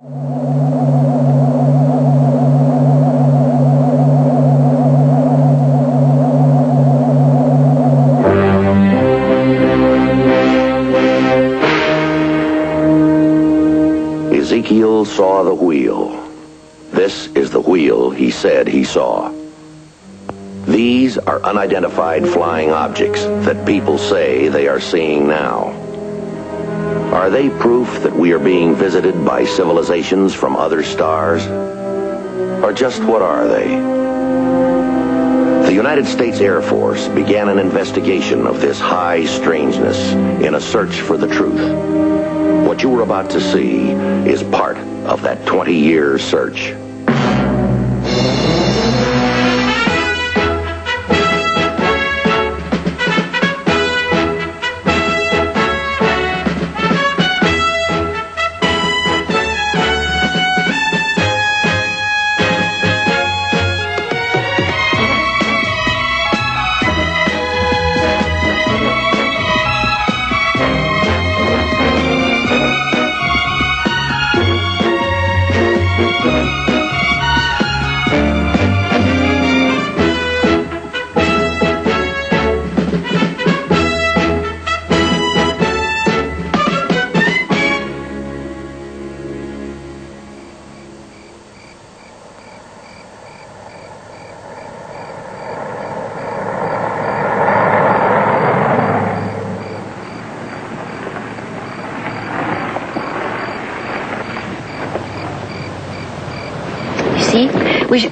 Ezekiel saw the wheel. This is the wheel he said he saw. These are unidentified flying objects that people say they are seeing now. Are they proof that we are being visited by civilizations from other stars? Or just what are they? The United States Air Force began an investigation of this high strangeness in a search for the truth. What you are about to see is part of that 20-year search.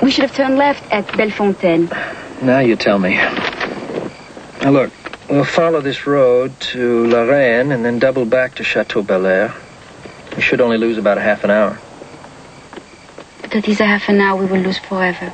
We should have turned left at Bellefontaine. Now you tell me. Now look, we'll follow this road to La Reine and then double back to Chateau Bel Air. We should only lose about a half an hour. But that is a half an hour we will lose forever.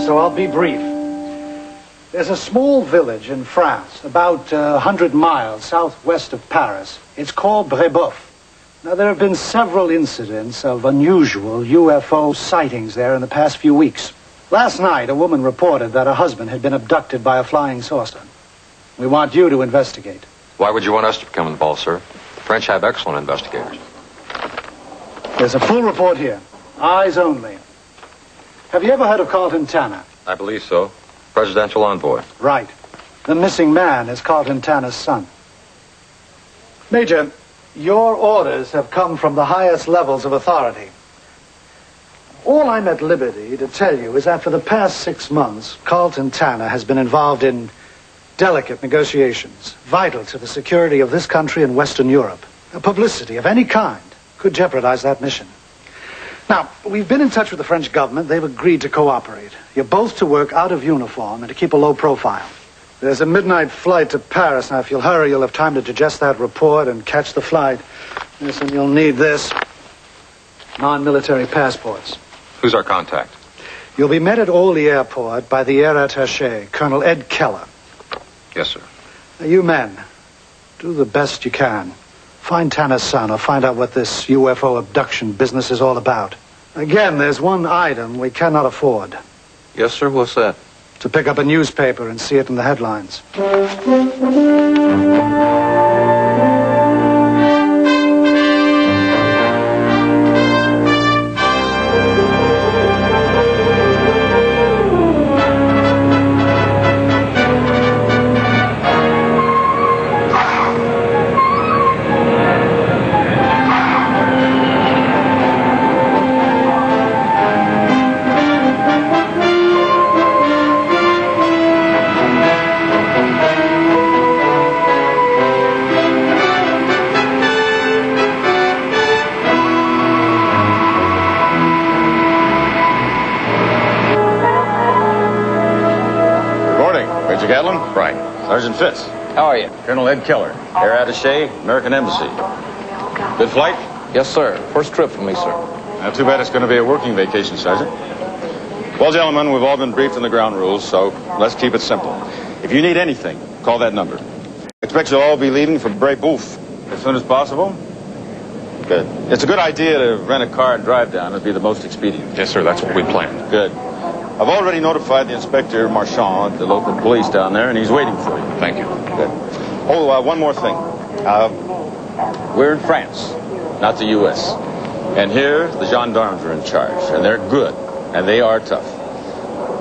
So I'll be brief. There's a small village in France, about 100 miles southwest of Paris. It's called Brébeuf. Now, there have been several incidents of unusual UFO sightings there in the past few weeks. Last night, a woman reported that her husband had been abducted by a flying saucer. We want you to investigate. Why would you want us to become involved, sir? The French have excellent investigators. There's a full report here. Eyes only. Have you ever heard of Carlton Tanner? I believe so. Presidential Envoy. Right. The missing man is Carlton Tanner's son. Major, your orders have come from the highest levels of authority. All I'm at liberty to tell you is that for the past 6 months, Carlton Tanner has been involved in delicate negotiations, vital to the security of this country and Western Europe. A publicity of any kind could jeopardize that mission. Now, we've been in touch with the French government. They've agreed to cooperate. You're both to work out of uniform and to keep a low profile. There's a midnight flight to Paris. Now, if you'll hurry, you'll have time to digest that report and catch the flight. Listen, you'll need this. Non-military passports. Who's our contact? You'll be met at Orly Airport by the air attaché, Colonel Ed Keller. Yes, sir. Now, you men, do the best you can. Find Tanner's son or find out what this UFO abduction business is all about. Again, there's one item we cannot afford. Yes, sir. What's that? To pick up a newspaper and see it in the headlines. Gatlin? Right. Sergeant Fitz. How are you? Colonel Ed Keller. Air Attaché, American Embassy. Good flight? Yes, sir. First trip for me, sir. Not too bad it's going to be a working vacation, Sergeant. Well, gentlemen, we've all been briefed on the ground rules, so let's keep it simple. If you need anything, call that number. I expect you'll all be leaving for Brebeuf as soon as possible. Good. It's a good idea to rent a car and drive down. It'd be the most expedient. Yes, sir. That's what we planned. Good. I've already notified the Inspector Marchand, the local police down there, and he's waiting for you. Thank you. Good. Oh, one more thing. We're in France, not the U.S. And here, the gendarmes are in charge, and they're good, and they are tough.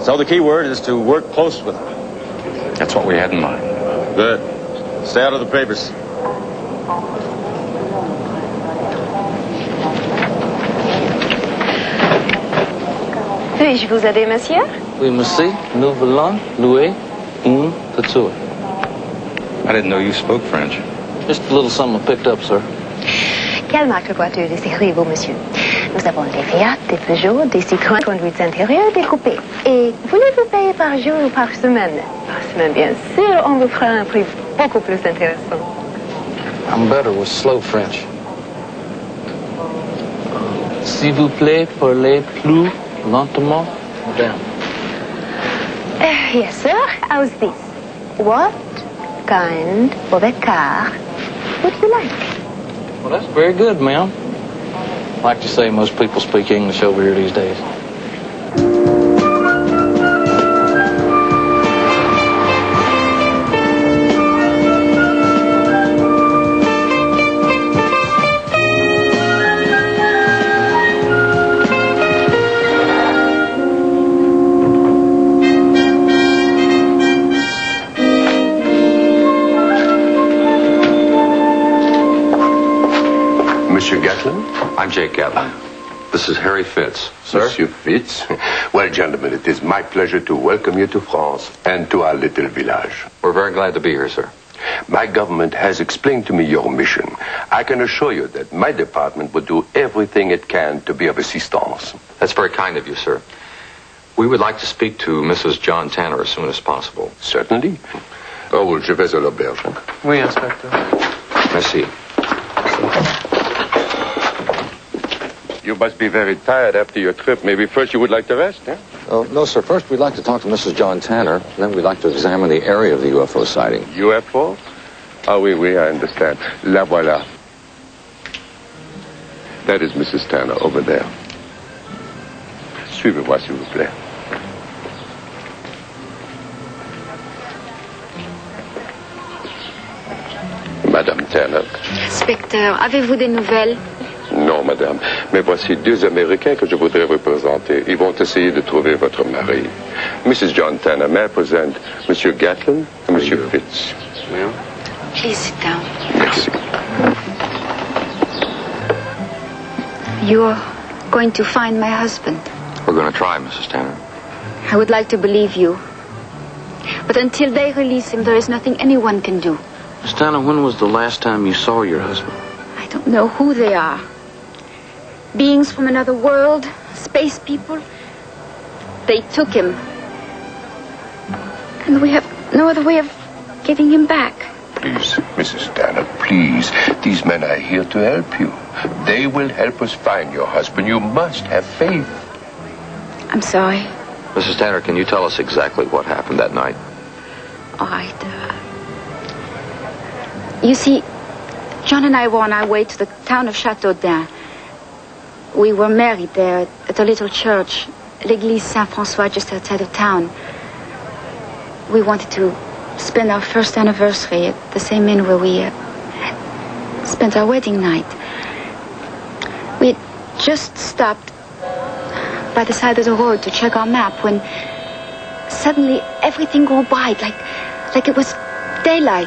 So the key word is to work close with them. That's what we had in mind. Good. Stay out of the papers. Puis-je vous aider, monsieur? Oui, merci. Nous voulons louer une voiture. I didn't know you spoke French. Just a little something I picked up, sir. Quelle marque de voiture désirez-vous, monsieur? Nous avons des Fiat, des Peugeot, des Citroën, conduites intérieures, des coupés. Et voulez-vous payer par jour ou par semaine? Par semaine, bien sûr, on vous fera un prix beaucoup plus intéressant. I'm better with slow French. S'il vous plaît, parlez plus lentement, madame. Yes, sir. How's this? What kind of a car would you like? Well, that's very good, ma'am. Like you say, most people speak English over here these days. Monsieur Gatlin? I'm Jake Gatlin. This is Harry Fitz. Sir? Monsieur Fitz? Well, gentlemen, it is my pleasure to welcome you to France and to our little village. We're very glad to be here, sir. My government has explained to me your mission. I can assure you that my department will do everything it can to be of assistance. That's very kind of you, sir. We would like to speak to Mrs. John Tanner as soon as possible. Certainly. Oh, je vais à l'auberge. Oui, Inspector. Merci. You must be very tired after your trip. Maybe first you would like to rest, eh? Oh, no, sir. First, we'd like to talk to Mrs. John Tanner. Then we'd like to examine the area of the UFO sighting. UFO? Ah, oui, oui, I understand. La voilà. That is Mrs. Tanner over there. Suivez-moi, s'il vous plaît. Madame Tanner. Inspecteur, avez-vous des nouvelles? Non, madame. Mais voici deux Américains que je voudrais vous présenter. Ils vont essayer de trouver votre mari. Mrs. John Tanner, may I present Monsieur Gatlin and Monsieur Fitz. Please sit down. Merci. You're going to find my husband. We're going to try, Mrs. Tanner. I would like to believe you. But until they release him, there is nothing anyone can do. Miss Tanner, when was the last time you saw your husband? I don't know who they are. Beings from another world, space people. They took him. And we have no other way of getting him back. Please, Mrs. Tanner, please. These men are here to help you. They will help us find your husband. You must have faith. I'm sorry. Mrs. Tanner, can you tell us exactly what happened that night? All right. You see, John and I were on our way to the town of Châteaudun. We were married there at a little church, L'église Saint-François, just outside of town. We wanted to spend our first anniversary at the same inn where we spent our wedding night. We had just stopped by the side of the road to check our map when suddenly everything grew bright, like it was daylight.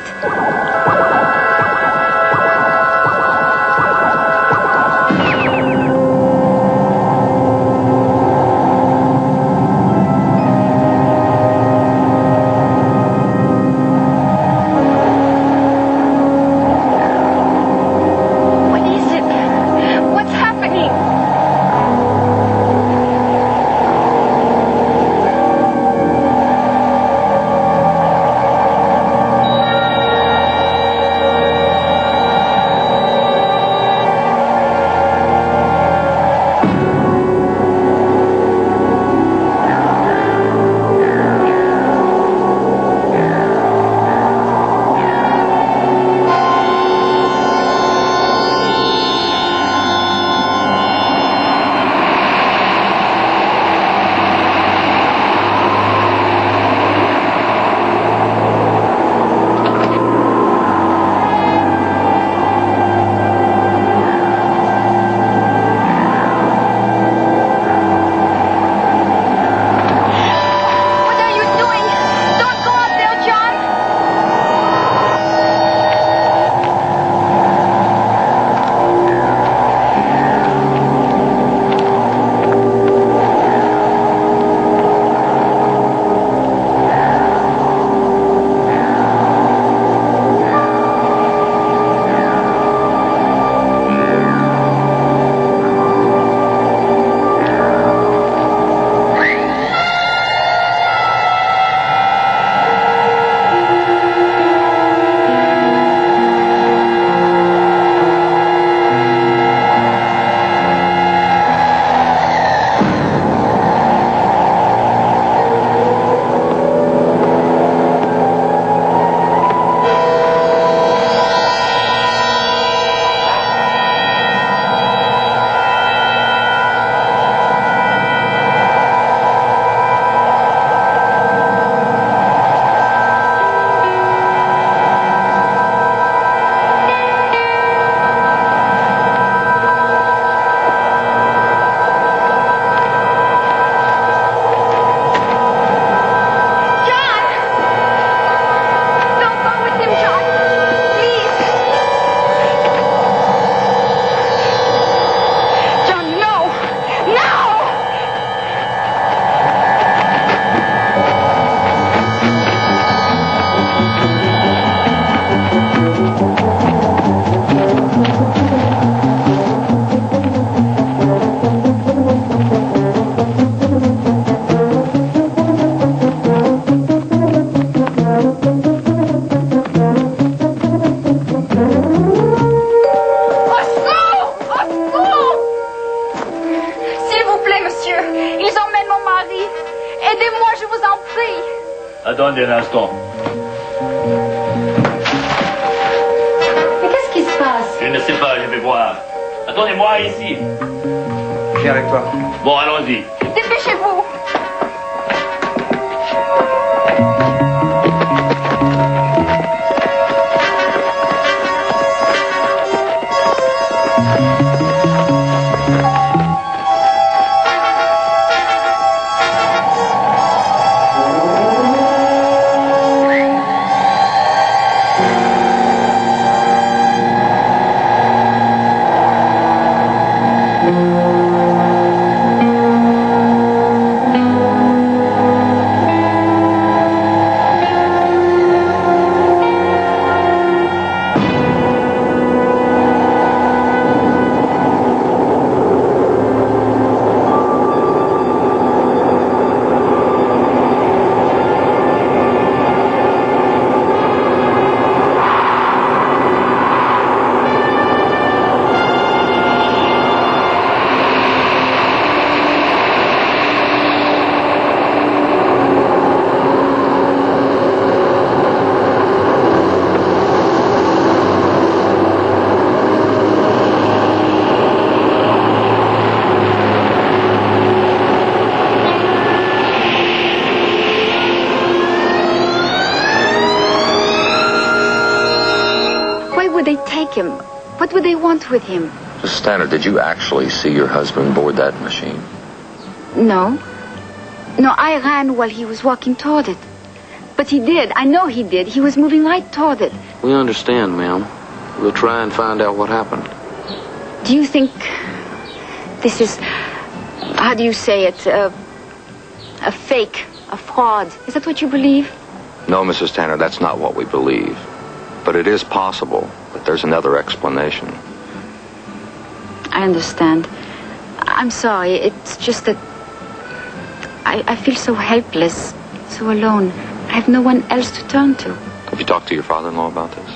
Aidez-moi, je vous en prie. Attendez un instant. Mais qu'est-ce qui se passe? Je ne sais pas, je vais voir. Attendez-moi ici. Viens avec toi. Bon, allons-y. Dépêchez-vous. Him? What would they want with him? Mrs. Tanner, did you actually see your husband board that machine? No. No, I ran while he was walking toward it. But he did. I know he did. He was moving right toward it. We understand, ma'am. We'll try and find out what happened. Do you think this is, how do you say it, a fake, a fraud? Is that what you believe? No, Mrs. Tanner, that's not what we believe. But it is possible that there's another explanation. I understand. I'm sorry. It's just that I feel so helpless, so alone. I have no one else to turn to. Have you talked to your father-in-law about this?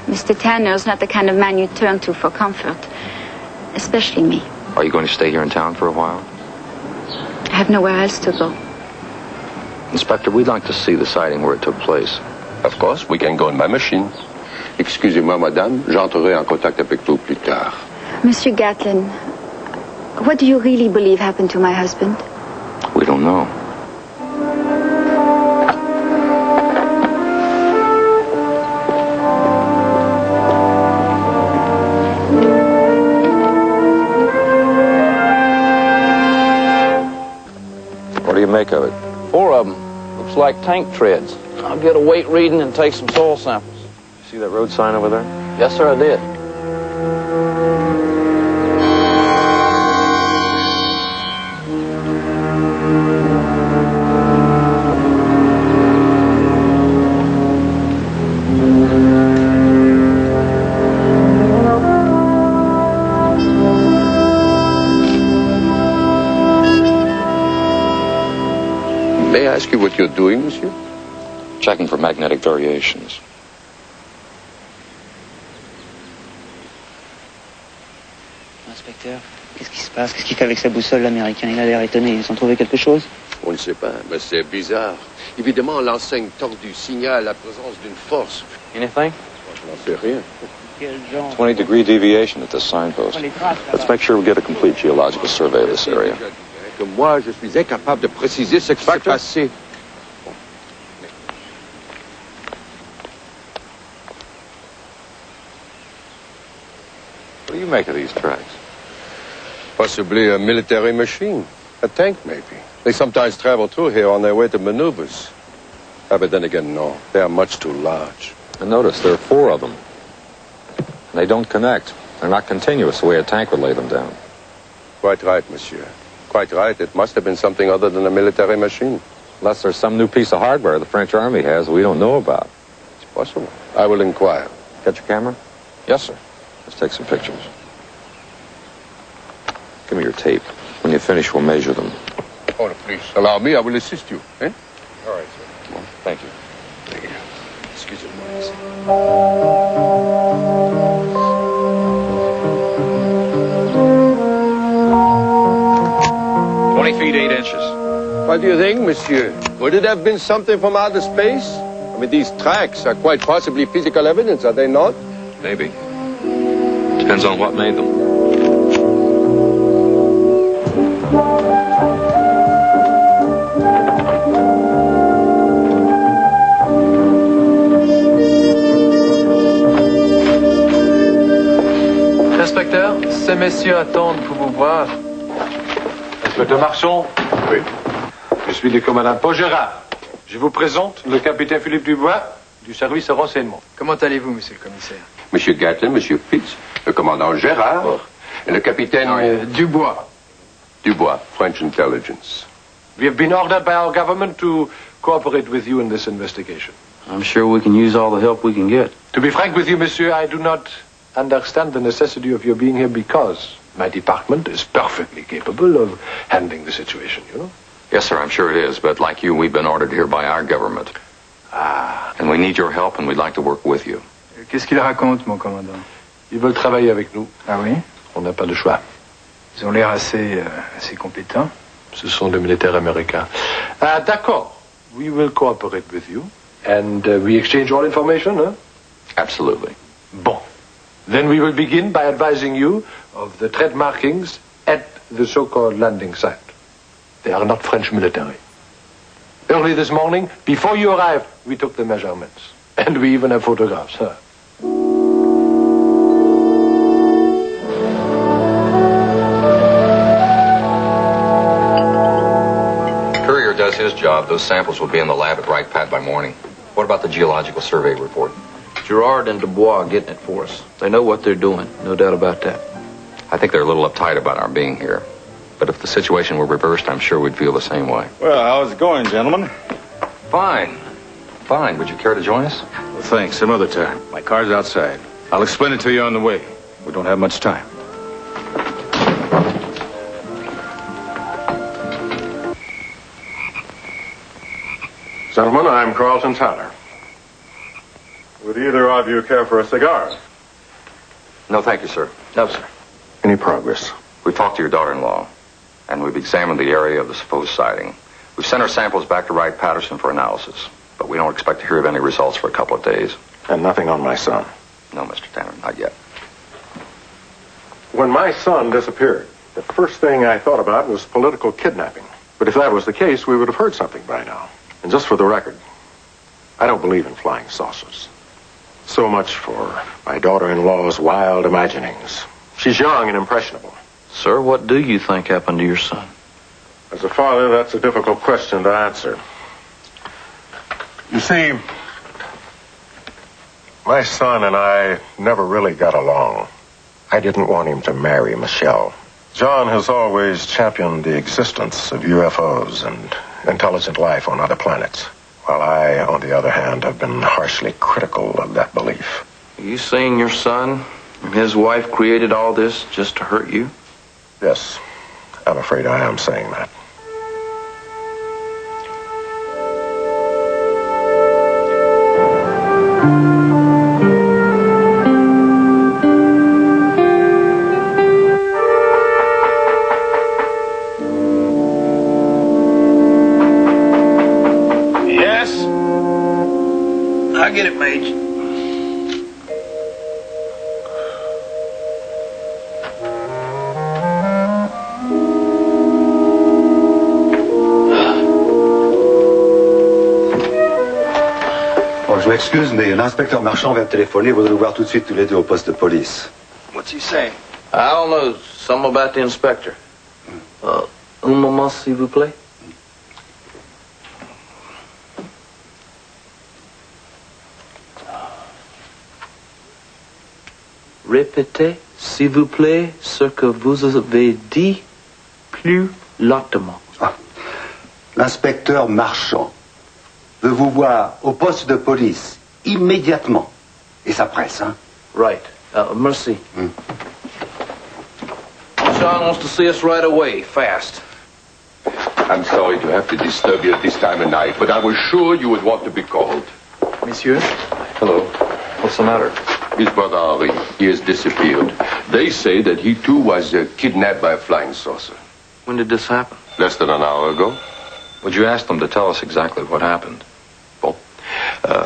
Mr. Tanner's not the kind of man you turn to for comfort, especially me. Are you going to stay here in town for a while? I have nowhere else to go. Inspector, we'd like to see the sighting where it took place. Of course, we can go in my machine. Excusez-moi, madame, j'entrerai en contact avec vous plus tard. Monsieur Gatlin, what do you really believe happened to my husband? We don't know. What do you make of it? 4 of them. Looks like tank treads. I'll get a weight reading and take some soil samples. See that road sign over there? Yes, sir, I did. May I ask you what you're doing, monsieur? Checking for magnetic variations. Inspecteur, qu'est-ce qui se passe? Qu'est-ce qu'il fait avec sa boussole, l'Américain? Il a l'air étonné. Ils ont trouvé quelque chose? On ne sait pas, mais c'est bizarre. Évidemment, l'enseigne tordue signale la présence d'une force. Anything? Je n'en sais rien. 20-degree deviation at this signpost. Let's make sure we get a complete geological survey of this area. Que moi, je suis incapable de préciser ce qui s'est passé. What do you make of these tracks? Possibly a military machine. A tank, maybe. They sometimes travel through here on their way to maneuvers. But then again, no. They are much too large. And notice there are 4 of them. And they don't connect. They're not continuous the way a tank would lay them down. Quite right, monsieur. Quite right. It must have been something other than a military machine. Unless there's some new piece of hardware the French Army has we don't know about. It's possible. I will inquire. Got your camera? Yes, sir. Let's take some pictures. Give me your tape. When you finish, we'll measure them. Oh, please, allow me. I will assist you. Eh? All right, sir. Well, thank you. Thank you. Excusez-moi. 20 feet 8 inches. What do you think, monsieur? Would it have been something from outer space? I mean, these tracks are quite possibly physical evidence, are they not? Maybe. Depends on what made them. Inspecteur, ces messieurs attendent pour vous voir. Inspecteur Marchand? Oui. Je suis le commandant Paul Gérard. Je vous présente le capitaine Philippe Dubois du service de renseignement. Comment allez-vous, monsieur le commissaire? Monsieur Gatlin, monsieur Fitz, le commandant Gérard et le capitaine... Dubois. Dubois, French intelligence. We have been ordered by our government to cooperate with you in this investigation. I'm sure we can use all the help we can get. To be frank with you, monsieur, I do not understand the necessity of your being here because my department is perfectly capable of handling the situation, you know? Yes, sir, I'm sure it is. But like you, we've been ordered here by our government. Ah. And we need your help, and we'd like to work with you. Qu'est-ce qu'il raconte, mon commandant? Ils veulent travailler avec nous. Ah oui? On n'a pas le choix. Ils ont l'air assez compétents. Ce sont des militaires américains. Ah, d'accord. We will cooperate with you. And we exchange all information, huh? Absolutely. Bon. Then we will begin by advising you of the tread markings at the so-called landing site. They are not French military. Early this morning, before you arrived, we took the measurements. And we even have photographs, huh? Courier does his job. Those samples will be in the lab at Wright-Patt by morning. What about the geological survey report? Gerard and Dubois are getting it for us. They know what they're doing, no doubt about that. I think they're a little uptight about our being here. But if the situation were reversed, I'm sure we'd feel the same way. Well, how's it going, gentlemen? Fine. Fine. Would you care to join us? Well, thanks. Some other time. My car's outside. I'll explain it to you on the way. We don't have much time. Gentlemen, I'm Carlton Tanner. Would either of you care for a cigar? No, thank you, sir. No, sir. Any progress? We've talked to your daughter-in-law, and we've examined the area of the supposed sighting. We've sent our samples back to Wright-Patterson for analysis, but we don't expect to hear of any results for a couple of days. And nothing on my son? No, Mr. Tanner, not yet. When my son disappeared, the first thing I thought about was political kidnapping. But if that was the case, we would have heard something by now. And just for the record, I don't believe in flying saucers. So much for my daughter-in-law's wild imaginings. She's young and impressionable. Sir, what do you think happened to your son? As a father, that's a difficult question to answer. You see, my son and I never really got along. I didn't want him to marry Michelle. John has always championed the existence of UFOs and intelligent life on other planets, while I, on the other hand, have been harshly critical of that belief. Are you saying your son and his wife created all this just to hurt you? Yes, I'm afraid I am saying that. Yes? I get it, Mage. Je m'excuse, mais l'inspecteur Marchand vient de téléphoner. Vous devez voir tout de suite tous les deux au poste de police. What's he saying? I don't know. Something about the inspector. Un moment, s'il vous plaît. Répétez, s'il vous plaît, ce que vous avez dit plus lentement. Ah. L'inspecteur Marchand veut vous voir au poste de police immédiatement. Et ça presse, hein? Right. Merci. John wants to see us right away, fast. I'm sorry to have to disturb you at this time of night, but I was sure you would want to be called. Monsieur? Hello. What's the matter? His brother Henri, he has disappeared. They say that he too was kidnapped by a flying saucer. When did this happen? Less than an hour ago. Would you ask them to tell us exactly what happened? Bon.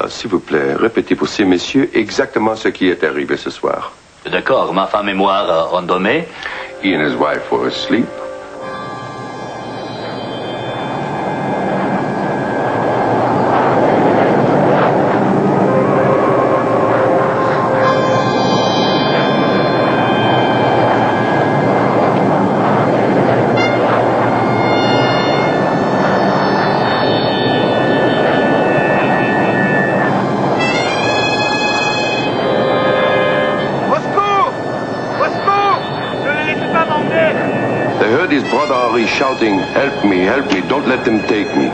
S'il vous plaît, répétez pour ces messieurs exactement ce qui est arrivé ce soir. D'accord, ma femme et moi on dormait. He and his wife were asleep. His brother Henri shouting, help me, don't let them take me.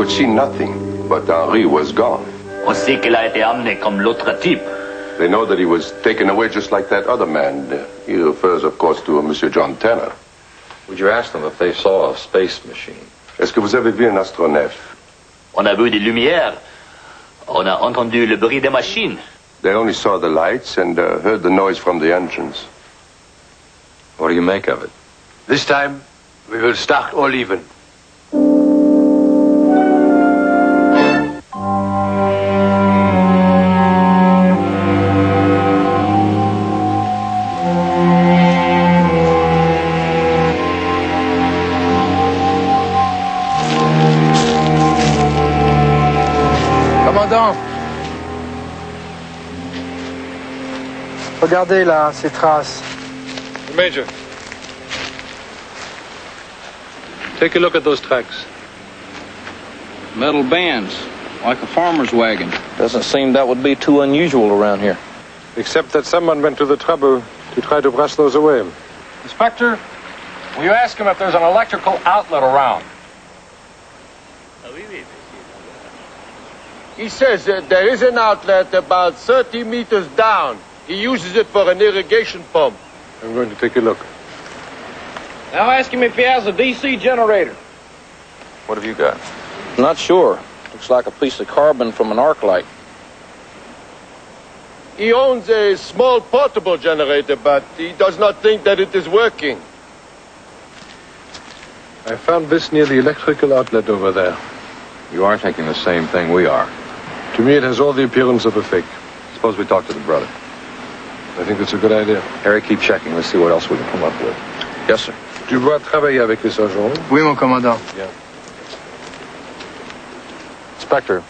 See nothing, but Henri was gone. On sait qu'il a été amené comme l'autre type. They know that he was taken away just like that other man. He refers, of course, to Monsieur John Tanner. Would you ask them if they saw a space machine? Est-ce que vous avez vu un astronef? On a vu des lumières. On a entendu le bruit des machines. They only saw the lights and heard the noise from the engines. What do you make of it? This time, we will start all even. Regardez là, ces traces. Major, take a look at those tracks. Metal bands, like a farmer's wagon. Doesn't seem that would be too unusual around here. Except that someone went to the trouble to try to brush those away. Inspector, will you ask him if there's an electrical outlet around? He says that there is an outlet about 30 meters down. He uses it for an irrigation pump. I'm going to take a look. Now ask him if he has a DC generator. What have you got? Not sure. Looks like a piece of carbon from an arc light. He owns a small portable generator, but he does not think that it is working. I found this near the electrical outlet over there. You are thinking the same thing we are. To me, it has all the appearance of a fake. Suppose we talk to the brother. I think that's a good idea. Harry, keep checking. Let's see what else we can come up with. Yes, sir. Tu dois travailler avec les sergents. Oui, mon commandant. Yeah. Inspector,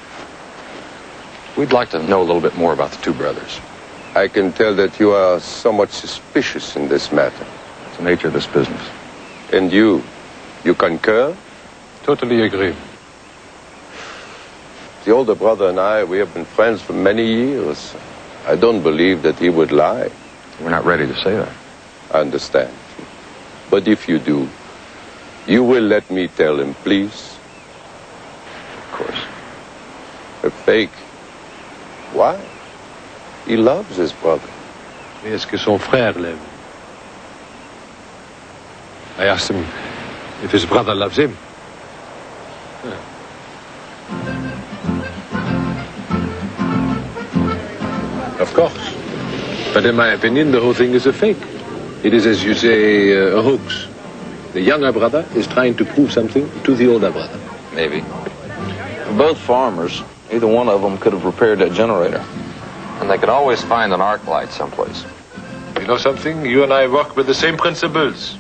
we'd like to know a little bit more about the two brothers. I can tell that you are somewhat suspicious in this matter. It's the nature of this business. And you concur? Totally agree. The older brother and I, we have been friends for many years. I don't believe that he would lie. We're not ready to say that. I understand. But if you do, you will let me tell him, please? Of course. A fake. Why? He loves his brother. Mais est-ce que son frère l'aime? I asked him if his brother loves him. Of course. But in my opinion, the whole thing is a fake. It is, as you say, a hoax. The younger brother is trying to prove something to the older brother. Maybe. They're both farmers. Either one of them could have repaired that generator. And they could always find an arc light someplace. You know something? You and I work with the same principles.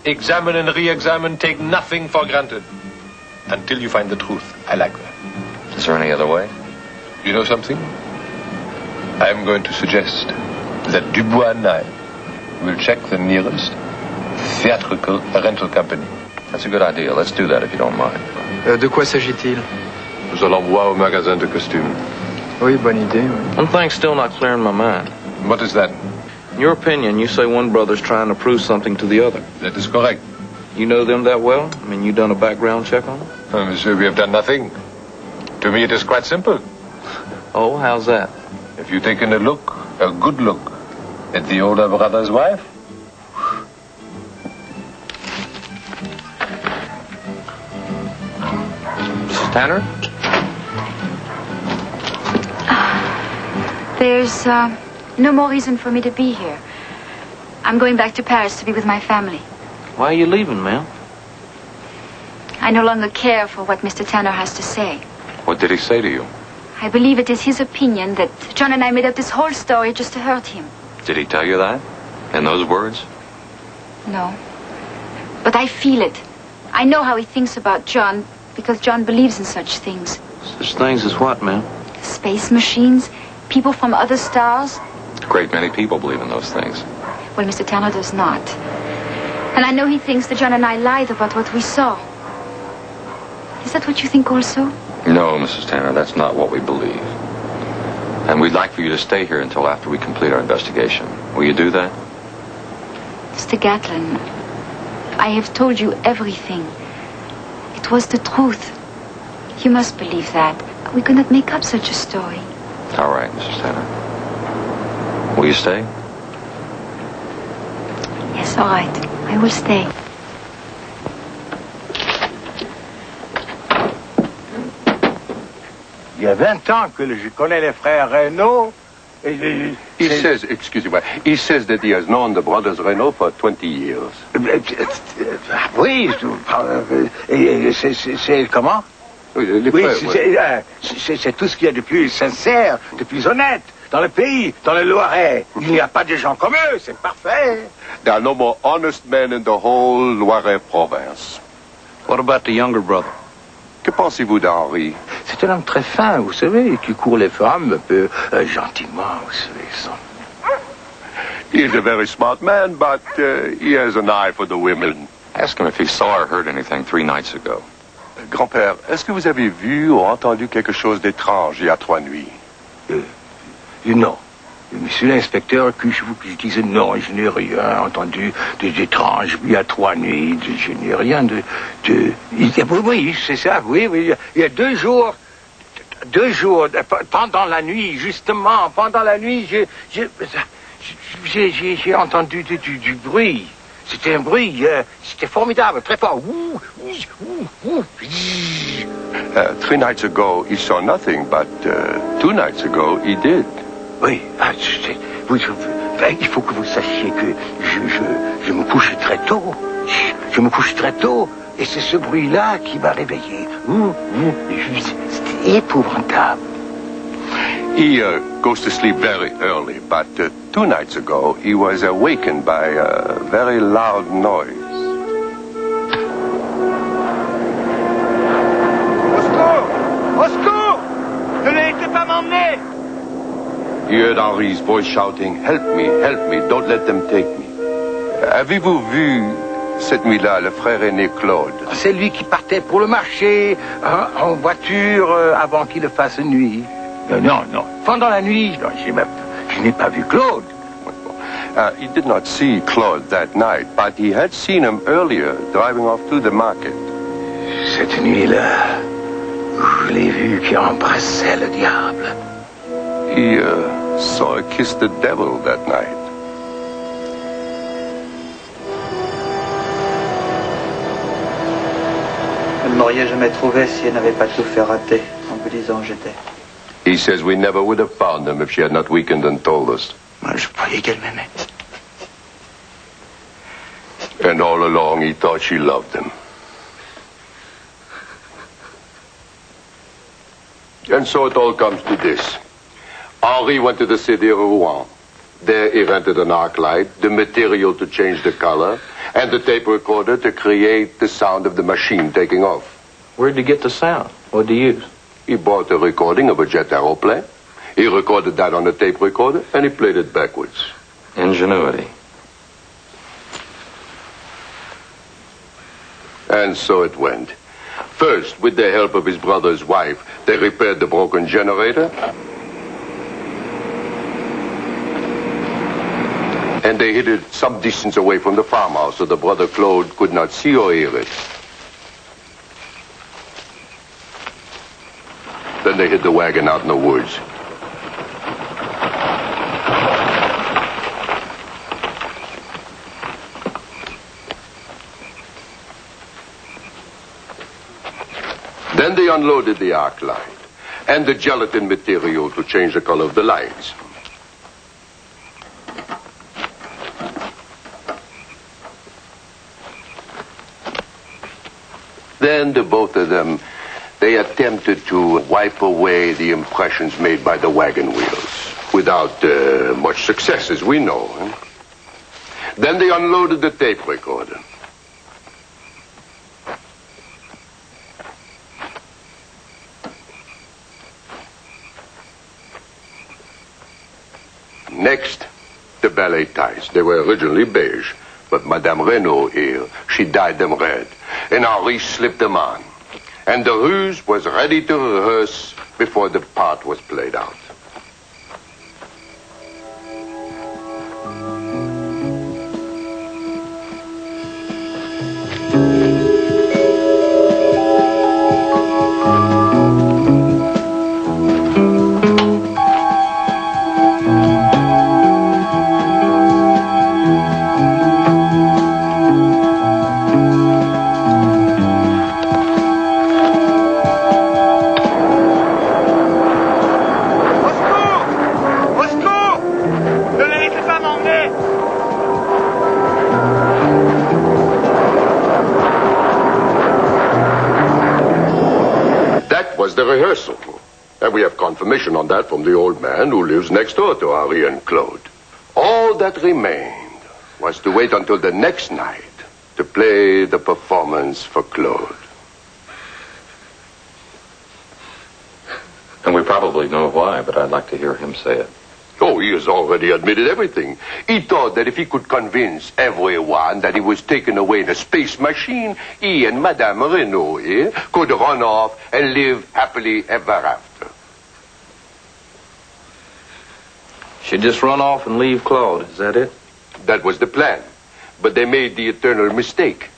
Examine and re-examine, take nothing for granted. Until you find the truth. I like that. Is there any other way? You know something? I'm going to suggest that Dubois and I will check the nearest theatrical rental company. That's a good idea. Let's do that if you don't mind. De quoi s'agit-il? Nous allons voir au magasin de costumes. Oui, bonne idée. Oui. One thing's still not clear in my mind. What is that? In your opinion, you say one brother's trying to prove something to the other. That is correct. You know them that well? I mean, you done a background check on them? Monsieur, we have done nothing. To me, it is quite simple. Oh, how's that? If you take in a good look, at the older brother's wife, Mrs. Tanner? There's no more reason for me to be here. I'm going back to Paris to be with my family. Why are you leaving, ma'am? I no longer care for what Mr. Tanner has to say. What did he say to you? I believe it is his opinion that John and I made up this whole story just to hurt him. Did he tell you that? In those words? No. But I feel it. I know how he thinks about John because John believes in such things. Such things as what, ma'am? Space machines, people from other stars. A great many people believe in those things. Well, Mr. Tanner does not. And I know he thinks that John and I lied about what we saw. Is that what you think also? No, Mrs. Tanner, that's not what we believe. And we'd like for you to stay here until after we complete our investigation. Will you do that? Mr. Gatlin, I have told you everything. It was the truth. You must believe that. We could not make up such a story. All right, Mrs. Tanner. Will you stay? Yes, all right. I will stay. Il y a 20 ans que je connais les frères Renault. He says, excusez-moi, he says that he has known the brothers Renault for 20 years. Oui, c'est comment? Oui, c'est tout ce qu'il y a de plus sincère, de plus honnête dans le pays, dans le Loiret. Il n'y a pas de gens comme eux, c'est parfait. There are no more honest men in the whole Loiret province. What about the younger brother? Que pensez-vous d'Henri? C'est un homme très fin, vous savez, qui court les femmes un peu gentiment, vous savez ça. He is a very smart man, but he has an eye for the women. Ask him if he saw or heard anything 3 nights ago. Grand-père, est-ce que vous avez vu ou entendu quelque chose d'étrange il y a 3 nuits? Non. Monsieur l'inspecteur, que je disais non, je n'ai rien entendu d'étrange. Il y a 3 nuits, je n'ai rien de... Oui, c'est ça, oui. Il y a 2 jours, pendant la nuit, justement, pendant la nuit, j'ai entendu du bruit. C'était un bruit, c'était formidable, très fort. 3 nights ago, he saw nothing, but 2 nights ago, he did. Oui, il faut que vous sachiez que je me couche très tôt. Je me couche très tôt, et c'est ce bruit-là qui m'a réveillé. C'était épouvantable. He goes to sleep very early, but 2 nights ago, he was awakened by a very loud noise. Au secours! Au secours! Ne laissez pas m'emmener! He heard Henri's voice shouting, help me, don't let them take me. Avez-vous vu cette nuit-là le frère aîné Claude? C'est lui qui partait pour le marché, en voiture, avant qu'il fasse nuit. Non. Pendant la nuit, je n'ai pas vu Claude. He did not see Claude that night, but he had seen him earlier driving off to the market. Cette nuit-là, je l'ai vu qui embrassait le diable. He saw her kiss the devil that night. Vous ne m'auriez jamais trouvé si elle n'avait pas tout fait rater en vous disant j'étais. He says we never would have found him if she had not weakened and told us. Moi, je croyais qu'elle m'aimait. And all along he thought she loved him. And so it all comes to this. Henri went to the city of Rouen. There he rented an arc light, the material to change the color, and the tape recorder to create the sound of the machine taking off. Where'd you get the sound? What'd you use? He bought a recording of a jet aeroplane. He recorded that on a tape recorder, and he played it backwards. Ingenuity. And so it went. First, with the help of his brother's wife, they repaired the broken generator. And they hid it some distance away from the farmhouse so the brother Claude could not see or hear it. Then they hid the wagon out in the woods. Then they unloaded the arc light and the gelatin material to change the color of the lights. Then the both of them, they attempted to wipe away the impressions made by the wagon wheels without much success, as we know. Then they unloaded the tape recorder. Next, the ballet ties. They were originally beige, but Madame Renault here, she dyed them red, and Henri slipped them on. And the ruse was ready to rehearse before the part was played out. The rehearsal. And we have confirmation on that from the old man who lives next door to Henri and Claude. All that remained was to wait until the next night to play the performance for Claude. And we probably know why, but I'd like to hear him say it. Oh, he has already admitted everything. He thought that if he could convince everyone that he was taken away in a space machine, he and Madame Renault here could run off and live happily ever after. She'd just run off and leave Claude, is that it? That was the plan. But they made the eternal mistake.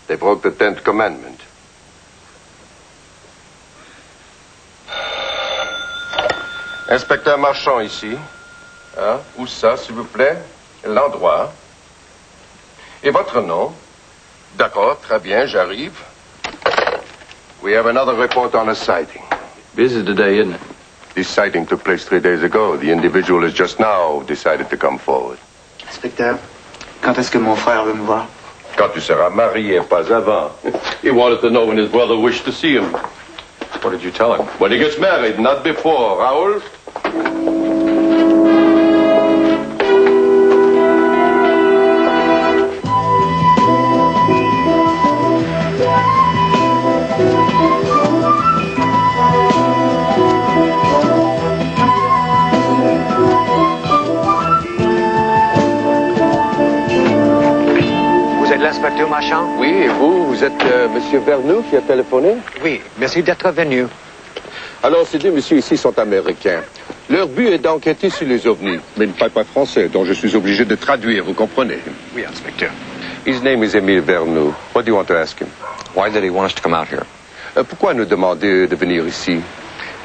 They broke the 10th commandment. Inspecteur Marchand ici. Hein? Où ça, s'il vous plaît? L'endroit. Et votre nom? D'accord, très bien, j'arrive. We have another report on a sighting. Busy today, isn't it? This sighting took place 3 days ago. The individual has just now decided to come forward. Inspecteur, quand est-ce que mon frère veut me voir? Quand tu seras marié, pas avant. He wanted to know when his brother wished to see him. What did you tell him? When he gets married, not before. Raoul? Vous êtes l'inspecteur Marchand? Oui, et vous êtes Monsieur Vernou qui a téléphoné? Oui, merci d'être venu. Alors, ces deux messieurs ici sont américains. Leur but est d'enquêter sur les ovnis, mais ils ne parlent pas français, donc je suis obligé de traduire, vous comprenez? Oui, inspecteur. His name is Émile Vernou. What do you want to ask him? Why did he want us to come out here? Pourquoi nous demander de venir ici?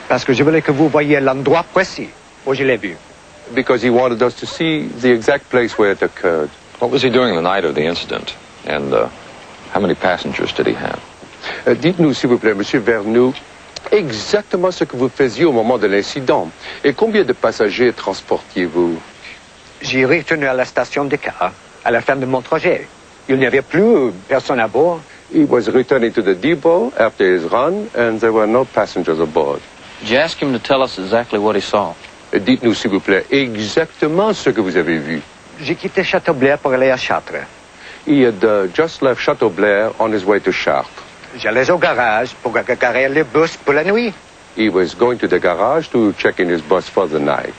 Parce que je voulais que vous voyiez l'endroit précis où je l'ai vu. Because he wanted us to see the exact place where it occurred. What was he doing the night of the incident? And how many passengers did he have? Dites-nous, s'il vous plaît, Monsieur Vernou, exactement ce que vous faisiez au moment de l'incident. Et combien de passagers transportiez-vous? J'ai retourné à la station de car à la fin de mon trajet. Il n'y avait plus personne à bord. He was returning to the depot after his run, and there were no passengers aboard. Did you ask him to tell us exactly what he saw? Dites-nous, s'il vous plaît, exactement ce que vous avez vu. J'ai quitté Château-Blair pour aller à Chartres. He had just left Chateau Blair on his way to Chartres. J'allais au garage pour garer le bus pour la nuit. He was going to the garage to check in his bus for the night.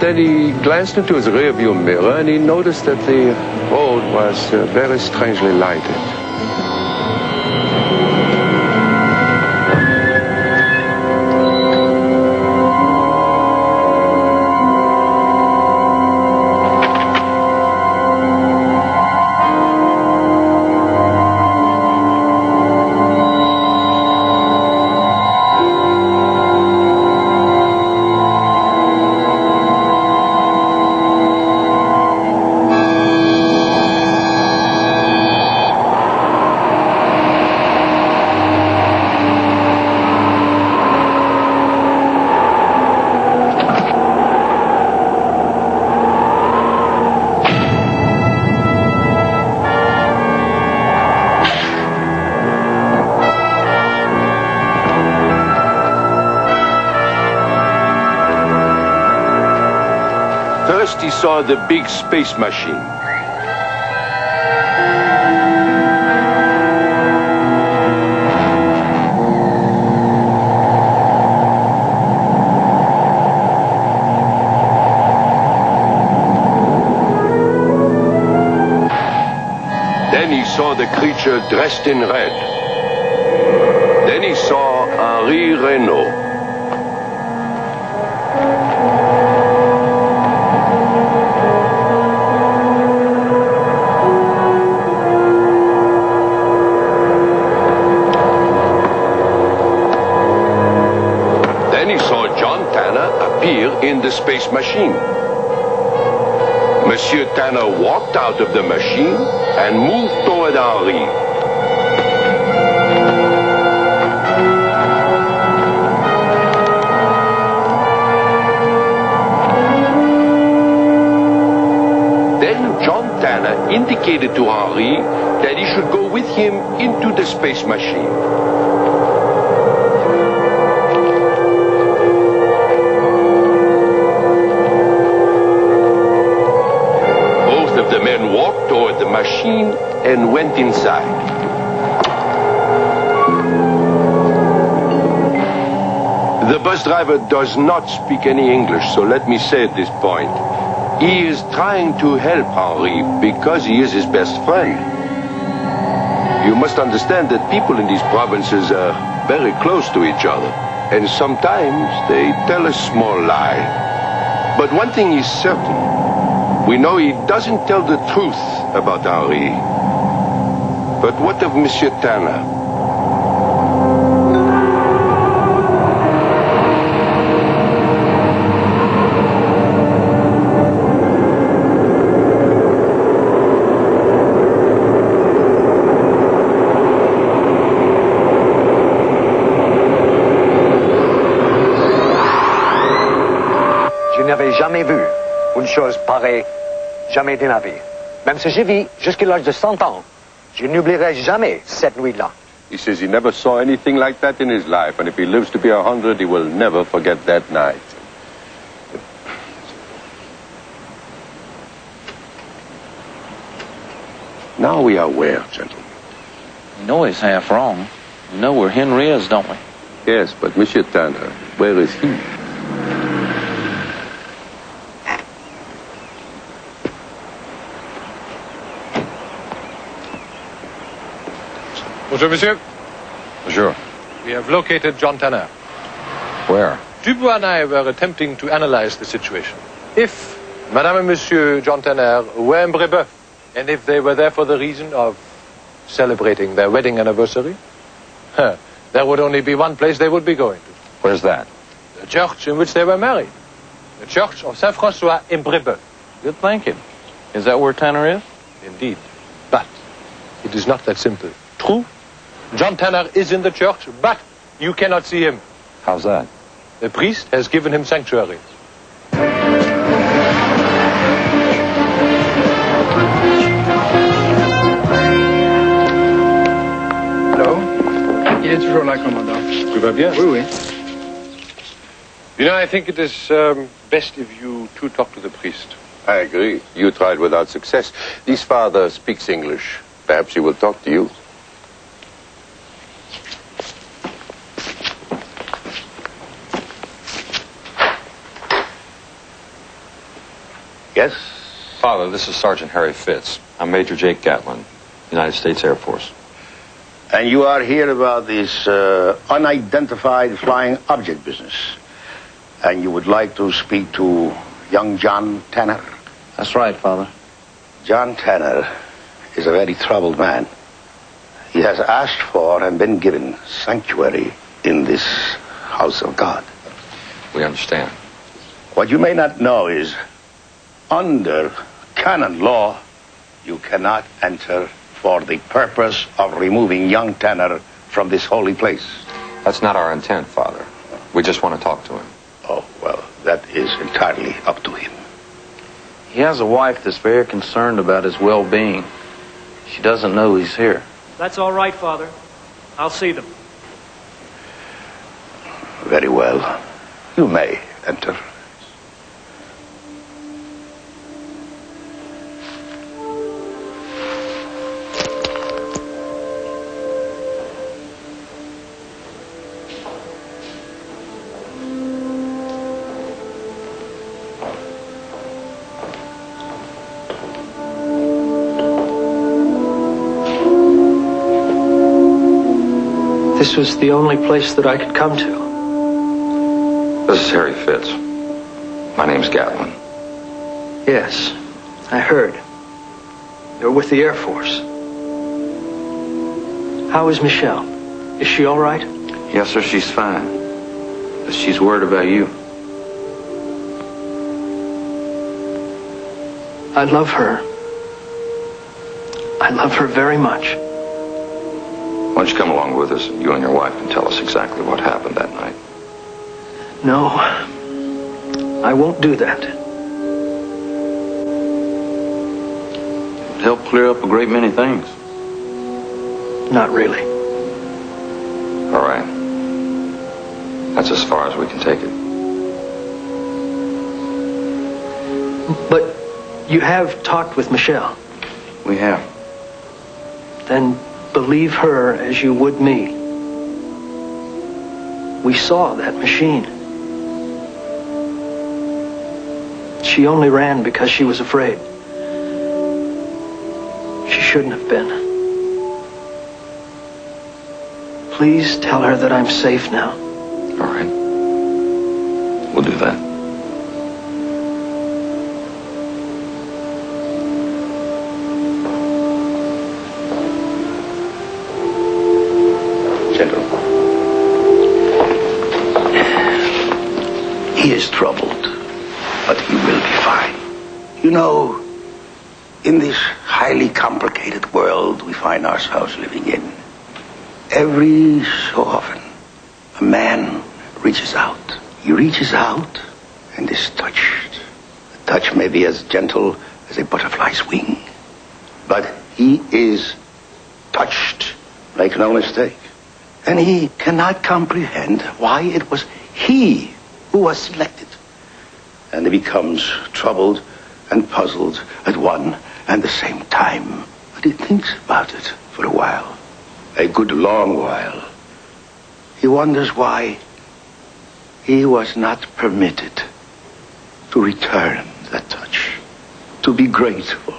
then he glanced into his rearview mirror and he noticed that the road was very strangely lighted. First he saw the big space machine. Then he saw the creature dressed in red. Then he saw Henri Renault. In the space machine. Monsieur Tanner walked out of the machine and moved toward Henri. Then John Tanner indicated to Henri that he should go with him into the space machine. The men walked toward the machine and went inside. The bus driver does not speak any English, so let me say at this point, he is trying to help Henri because he is his best friend. You must understand that people in these provinces are very close to each other, and sometimes they tell a small lie. But one thing is certain. We know he doesn't tell the truth about Henri. But what of Monsieur Tanner? Je n'avais jamais vu une chose pareille, jamais de ma vie. Même si je vis jusqu'à l'âge de 100 ans, je n'oublierai jamais cette nuit-là. He says he never saw anything like that in his life, and if he lives to be 100, he will never forget that night. Now we are where, gentlemen? We know he's half wrong. We know where Henry is, don't we? Yes, but Monsieur Tanner, where is he? Bonjour, monsieur. Bonjour. We have located John Tanner. Where? Dubois and I were attempting to analyze the situation. If Madame and Monsieur John Tanner were in Brébeuf, and if they were there for the reason of celebrating their wedding anniversary, there would only be one place they would be going to. Where's that? The church in which they were married. The church of Saint-François in Brébeuf. Good thinking. Is that where Tanner is? Indeed. But it is not that simple. True, John Tanner is in the church, but you cannot see him. How's that? The priest has given him sanctuary. Hello? Il est toujours là, commandant. Tout va bien? Oui, oui. You know, I think it is best if you two talk to the priest. I agree. You tried without success. This father speaks English. Perhaps he will talk to you. Yes? Father, this is Sergeant Harry Fitz. I'm Major Jake Gatlin, United States Air Force. And you are here about this unidentified flying object business. And you would like to speak to young John Tanner? That's right, Father. John Tanner is a very troubled man. He has asked for and been given sanctuary in this house of God. We understand. What you may not know is, under canon law, you cannot enter for the purpose of removing young Tanner from this holy place. That's not our intent, Father. We just want to talk to him. Oh, well, that is entirely up to him. He has a wife that's very concerned about his well-being. She doesn't know he's here. That's all right, Father. I'll see them. Very well. You may enter. This was the only place that I could come to. This is Harry Fitz. My name's Gatlin. Yes, I heard. You're with the Air Force. How is Michelle? Is she all right? Yes, sir, she's fine. But she's worried about you. I love her. I love her very much. Why don't you come along with us, and you and your wife can tell us exactly what happened that night? No, I won't do that. It would help clear up a great many things. Not really. All right. That's as far as we can take it. But you have talked with Michelle. We have. Then believe her as you would me. We saw that machine. She only ran because she was afraid. She shouldn't have been. Please tell her that I'm safe now. All right. We'll do that. He is troubled, but he will be fine. You know, in this highly complicated world we find ourselves living in, every so often, a man reaches out. He reaches out and is touched. The touch may be as gentle as a butterfly's wing, but he is touched. Make no mistake. And he cannot comprehend why it was he who was selected. And he becomes troubled and puzzled at one and the same time. But he thinks about it for a while, a good long while. He wonders why he was not permitted to return that touch, to be grateful.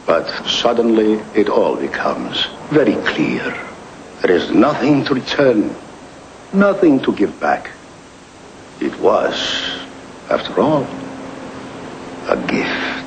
But suddenly it all becomes very clear. There is nothing to return, nothing to give back. It was, after all, a gift.